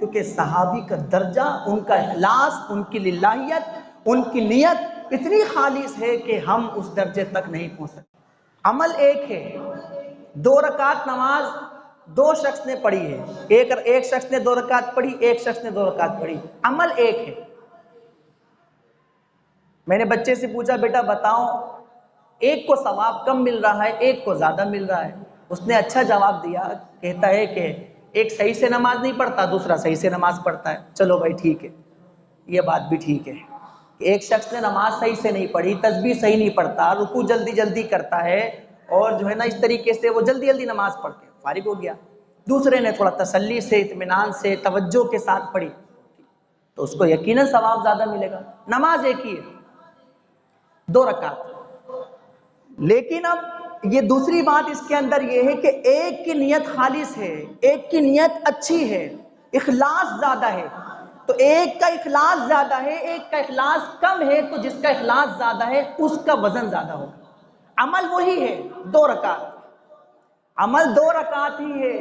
کیونکہ صحابی کا درجہ، ان کا اخلاص، ان کی للہیت، ان کی نیت اتنی خالص ہے کہ ہم اس درجے تک نہیں پہنچ سکتے۔ عمل ایک ہے، 2 رکعت نماز 2 شخص نے پڑھی ہے، ایک شخص نے 2 رکعت پڑھی، ایک شخص نے 2 رکعت پڑھی، عمل ایک ہے۔ میں نے بچے سے پوچھا بیٹا بتاؤ ایک کو ثواب کم مل رہا ہے ایک کو زیادہ مل رہا ہے؟ اس نے اچھا جواب دیا، کہتا ہے کہ ایک صحیح سے نماز نہیں پڑھتا، دوسرا صحیح سے نماز پڑھتا ہے۔ چلو بھائی ٹھیک ہے، یہ بات بھی ٹھیک ہے کہ ایک شخص نے نماز صحیح سے نہیں پڑھی، تسبیح صحیح نہیں پڑھتا، رکوع جلدی جلدی کرتا ہے، اور جو ہے نا اس طریقے سے وہ جلدی جلدی نماز پڑھ کے فارغ ہو گیا۔ دوسرے نے تھوڑا تسلی سے، اطمینان سے، توجہ کے ساتھ پڑھی تو اس کو یقیناً ثواب زیادہ ملے گا۔ نماز ایک ہی ہے، 2 رکعت۔ لیکن اب یہ دوسری بات اس کے اندر یہ ہے کہ ایک کی نیت خالص ہے، ایک کی نیت اچھی ہے، اخلاص زیادہ ہے، تو ایک کا اخلاص زیادہ ہے، ایک کا اخلاص کم ہے، تو جس کا اخلاص زیادہ ہے اس کا وزن زیادہ ہوگا۔ عمل وہی ہے، 2 رکعت، عمل 2 رکعت ہی ہے،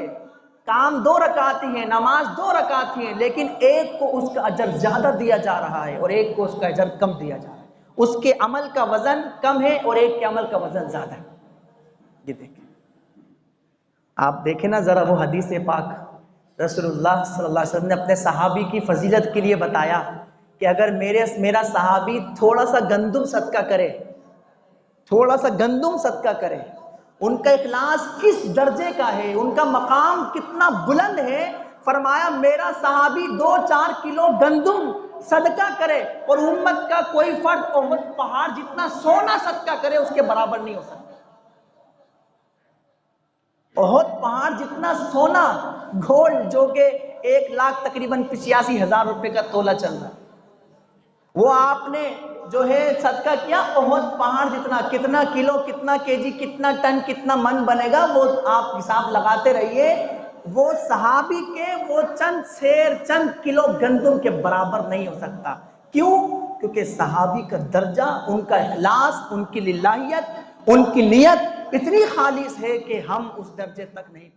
کام 2 رکعت ہی ہے، نماز 2 رکعت ہی ہے، لیکن ایک کو اس کا اجر زیادہ دیا جا رہا ہے اور ایک کو اس کا اجر کم دیا جا رہا ہے۔ اس کے عمل کا وزن کم ہے اور ایک کے عمل کا وزن زیادہ ہے۔ یہ دیکھیں، آپ دیکھیں نا ذرا وہ حدیث پاک، رسول اللہ صلی اللہ علیہ وسلم نے اپنے صحابی کی فضیلت کے لیے بتایا کہ اگر میرا صحابی تھوڑا سا گندم صدقہ کرے، تھوڑا سا گندم صدقہ کرے، ان کا اخلاص کس درجے کا ہے، ان کا مقام کتنا بلند ہے، فرمایا میرا صحابی 2-4 کلو گندم صدقہ کرے اور امت کا کوئی فرد احد پہاڑ جتنا سونا صدقہ کرے اس کے برابر نہیں ہو سکتا۔ احد پہاڑ جتنا سونا، گولڈ، جو کہ 1 لاکھ تقریباً 85,000 روپے کا تولہ چل رہا ہے، وہ آپ نے جو ہے صدقہ کیا احد پہاڑ جتنا، کتنا کلو، کتنا کیجی، کتنا ٹن، کتنا من بنے گا، وہ آپ حساب لگاتے رہیے، وہ صحابی کے وہ چند سیر، چند کلو گندم کے برابر نہیں ہو سکتا۔ کیوں؟ کیونکہ صحابی کا درجہ، ان کا اخلاص، ان کی للہیت، ان کی نیت اتنی خالص ہے کہ ہم اس درجے تک نہیں